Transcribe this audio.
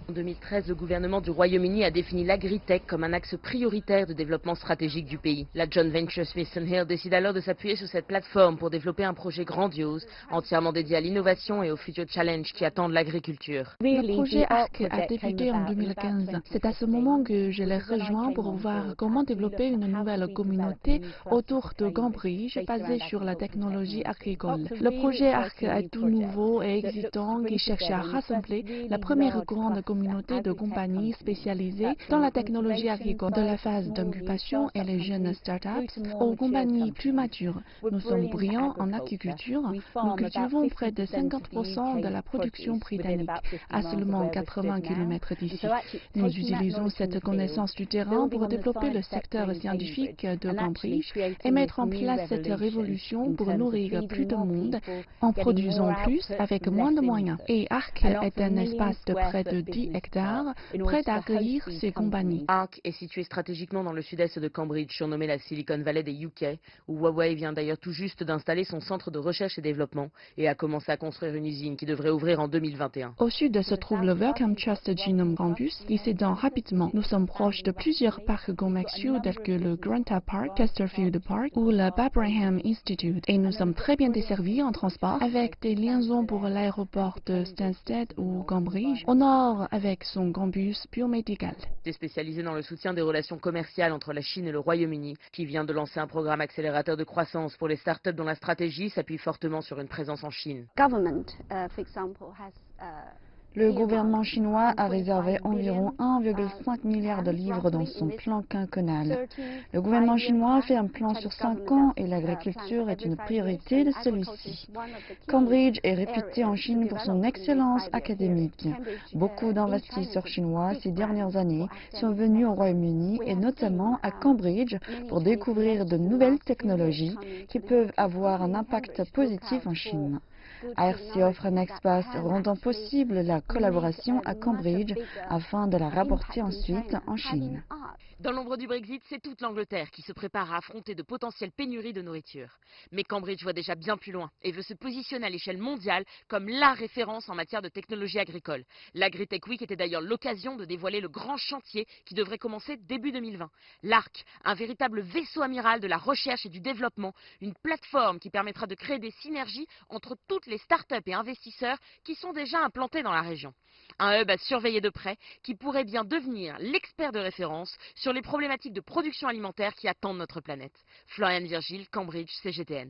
En 2013, le gouvernement du Royaume-Uni a défini l'agritech comme un axe prioritaire de développement stratégique du pays. La joint venture Smith & Hill décide alors de s'appuyer sur cette plateforme pour développer un projet grandiose, entièrement dédié à l'innovation et aux futurs challenges qui attendent l'agriculture. Le projet ARC a débuté en 2015. C'est à ce moment que je l'ai rejoint pour voir comment développer une nouvelle communauté autour de Cambridge basée sur la technologie agricole. Le projet ARC est tout nouveau et excitant qui cherche à rassembler la première grande communauté de compagnies spécialisées dans la technologie agricole, de la phase d'incubation et les jeunes startups aux compagnies plus matures. Nous sommes brillants en agriculture. Nous cultivons près de 50% de la production britannique, à seulement 80 km d'ici. Nous utilisons cette connaissance du terrain pour développer le secteur scientifique de Cambridge et mettre en place cette révolution pour nourrir plus de monde en produisant plus avec moins de moyens. Et ARC est un espace de près de 10 hectares, prêt à accueillir ces compagnies. ARC est situé stratégiquement dans le sud-est de Cambridge, surnommé la Silicon Valley des UK, où Huawei vient d'ailleurs tout juste d'installer son centre de recherche et développement et a commencé à construire une usine qui devrait ouvrir en 2021. Au sud se trouve le Wellcome Trust Genome Campus, qui s'étend rapidement. Nous sommes proches de plusieurs parcs commerciaux tels que le Granta Park, Chesterfield Park ou le Babraham Institute. Et nous sommes très bien desservis en transport avec des liaisons pour l'aéroport de Stansted ou Cambridge, au nord avec son campus biomédical. C'est spécialisé dans le soutien des relations commerciales entre la Chine et le Royaume-Uni, qui vient de lancer un programme accélérateur de croissance pour les startups dont la stratégie s'appuie fortement sur une présence en Chine. Le gouvernement chinois a réservé environ 1,5 milliard de livres dans son plan quinquennal. Le gouvernement chinois fait un plan sur 5 ans et l'agriculture est une priorité de celui-ci. Cambridge est réputé en Chine pour son excellence académique. Beaucoup d'investisseurs chinois ces dernières années sont venus au Royaume-Uni et notamment à Cambridge pour découvrir de nouvelles technologies qui peuvent avoir un impact positif en Chine. ARC offre un espace rendant possible la collaboration à Cambridge afin de la rapporter ensuite en Chine. Dans l'ombre du Brexit, c'est toute l'Angleterre qui se prépare à affronter de potentielles pénuries de nourriture. Mais Cambridge voit déjà bien plus loin et veut se positionner à l'échelle mondiale comme la référence en matière de technologie agricole. L'Agritech Week était d'ailleurs l'occasion de dévoiler le grand chantier qui devrait commencer début 2020. L'ARC, un véritable vaisseau amiral de la recherche et du développement, une plateforme qui permettra de créer des synergies entre toutes les startups et investisseurs qui sont déjà implantés dans la région. Un hub à surveiller de près qui pourrait bien devenir l'expert de référence sur les problématiques de production alimentaire qui attendent notre planète. Floriane Virgile, Cambridge, CGTN.